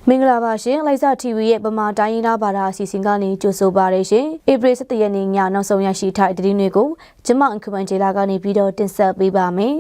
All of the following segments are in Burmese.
မင်္ဂလာပါရှင်လိုက်စာ TV ရဲ့ဗမာတိုင်းရင်းသားဘာသာအစီအစဉ်ကနေကြိုဆိုပါရရှင်ဧပြီ17ရက်နေ့ညနောက်ဆုံးရရှိထားတဲ့သတင်းတွေကိုကျမအင်္ဂမန်ဂျေလာကနေပြီးတော့တင်ဆက်ပေးပါမယ်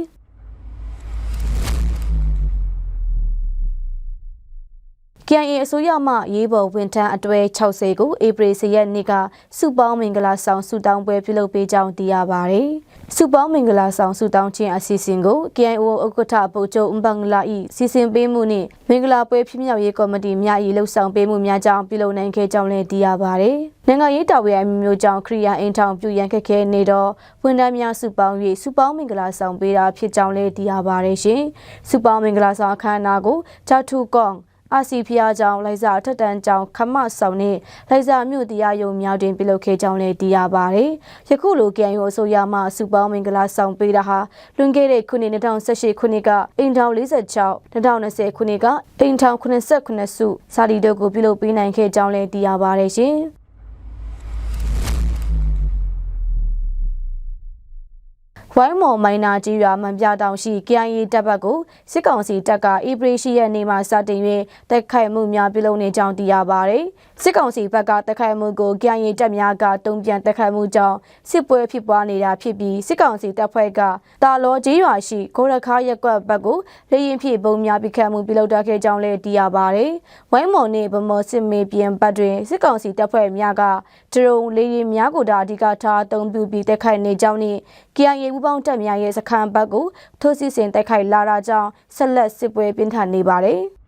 KIA အစိုးရမှရေးပေါ်ဝန်ထမ်းအတွဲ60ကိုဧပြီ10ရက်နေ့ကစုပေါင်းမင်္ဂလာဆောင်ဆုတောင်းပွဲပြုလုပ်ပေးကြောင်းသိရပါတယ်။စုပေါင်းမင်္ဂလာဆောင်ဆုတောင်းခြင်းအစီအစဉ်ကို KIO ဥက္ကဋ္ဌဗိုလ်ချုပ်ဦးဘင်္ဂလာ၏စီစဉ်ပေးမှုနှင့်မင်္ဂလာပွဲဖြစ်မြောက်ရေးကော်မတီများ၏လှုပ်ဆောင်ပေးမှုများကြောင့်ပြုလုပ်နိုင်ခဲ့ကြောင်းလည်းသိရပါတယ်။နိုင်ငံရေးတာဝန်အမျိုးကြောင့်ခရီးရန်အိမ်ထောင်ပြုရန်ခက်ခဲနေတော့ဝန်ထမ်းများစုပေါင်း၍စုပေါင်းမင်္ဂလာဆောင်ပေးတာဖြစ်ကြောင်းလည်းသိရပါတယ်ရှင်။စုပေါင်းမင်္ဂလာဆောင်အခမ်းအနားကိုဂျာထူကောင်အာစီဖျားကြောင့်လိုက်စာထက်တန်းကြောင့်ခမဆောင်နဲ့လိုက်စာမြို့တရားရုံများတွင်ပြုလုပ်ခဲ့ကြောင်းလည်းသိရပါတယ်။ယခုလို KIO အစိုးရမှစုပေါင်းမင်္ဂလာဆောင်ပေးတာဟာလွန်ခဲ့တဲ့ခုနှစ်2018ခုနှစ်ကအိမ်ထောင်46 2020ခုနှစ်ကအိမ်ထောင်89စုစာတီတို့ကိုပြုလုပ်ပေးနိုင်ခဲ့ကြောင်းလည်းသိရပါတယ်ရှင်။ဝိုင်းမော်မိုင်းနာကြီးရွာမှန်ပြတောင်ရှိ KIA တပ်ဘက်ကိုစစ်ကောင်စီတပ်ကဧပြီ10ရက်နေ့မှာစတင်၍တိုက်ခိုက်မှုများပြုလုပ်နေကြောင်းသိရပါတယ်။စစ်ကောင်စီဘက်ကတိုက်ခိုက်မှုကို KIA တပ်များကတုံ့ပြန်တိုက်ခိုက်မှုကြောင့်စစ်ပွဲဖြစ်ပွားနေတာဖြစ်ပြီးစစ်ကောင်စီတပ်ဖွဲ့ကတာလောကြီးရွာရှိဂိုရခါရက်ကွက်ဘက်ကိုလေရင်ဖြင့်ပုံများပစ်ခတ်မှုပြုလုပ်ခဲ့ကြောင်းလည်းသိရပါတယ်။ဝိုင်းမော်နှင့်ဗမော်စစ်မေပြန်ဘက်တွင်စစ်ကောင်စီတပ်ဖွဲ့များကဒရုန်းလေရင်များကိုအဓိကထားအသုံးပြုပြီးတိုက်ခိုက်နေကြောင်းနှင့် KIAပေါင်းတပ်များရဲ့စခန်းဘက်ကိုထိုးစစ်ဆင်တိုက်ခိုက်လာတာကြောင့်ဆက်လက်စစ်ပွဲပြင်းထန်နေပါတယ်။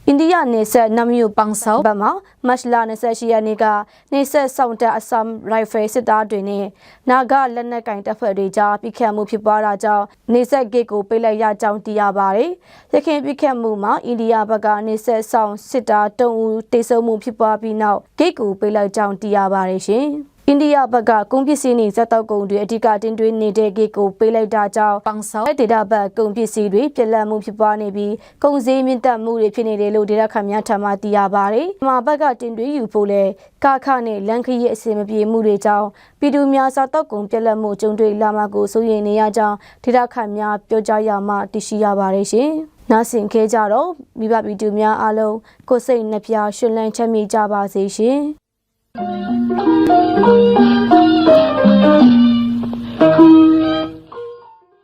အိန္ဒိယနယ်စပ်နမ်ယူပန်းဆောက်ဘက်မှာမတ်လ28ရက်နေ့ကနေဆက်ဆောင်တဲ့အစမ်ရိုင်ဖယ်စစ်သားတွေနဲ့နာဂလက်နက်ကင်တပ်ဖွဲ့တွေကြားပြစ်ခတ်မှုဖြစ်ပွားတာကြောင့်နေဆက်ဂိတ်ကိုပိတ်လိုက်ရကြောင်းသိရပါတယ်။ရခိုင်ပြစ်ခတ်မှုမှာအိန္ဒိယဘက်ကနေဆက်ဆောင်စစ်သား3ဦးတေဆုံးမှုဖြစ်ပွားပြီးနောက်ဂိတ်ကိုပိတ်လိုက်ကြောင်းသိရပါတယ်ရှင်။အိန္ဒိယဘက်ကကုန်ပစ္စည်းနှင့်ဇက်တောက်ကုန်တွေအဓိကတင်သွင်းနေတဲ့ဂိတ်ကိုပေးလိုက်တာကြောင့်ပန်းဆောက်ဒေတာဘက်ကုန်ပစ္စည်းတွေပြက်လက်မှုဖြစ်ပွားနေပြီးကုန်စည်မြင့်တက်မှုတွေဖြစ်နေတယ်လို့ဒေတာခန့်များထံမှသိရပါတယ်။မြန်မာဘက်ကတင်သွင်းယူဖို့လဲကာခနဲ့လန်ခရီးအစီအမပြေမှုတွေကြောင့်ပြည်သူများစားတောက်ကုန်ပြက်လက်မှုကြုံတွေ့လာမှကိုစိုးရိမ်နေရကြောင်းဒေတာခန့်များပြောကြားရမှသိရှိရပါတယ်ရှင်။နားဆင်ခဲကြတော့မိဘပြည်သူများအားလုံးကိုယ်စိတ်နှပြရှင်လန်းချမ်းမြေ့ကြပါစေရှင်။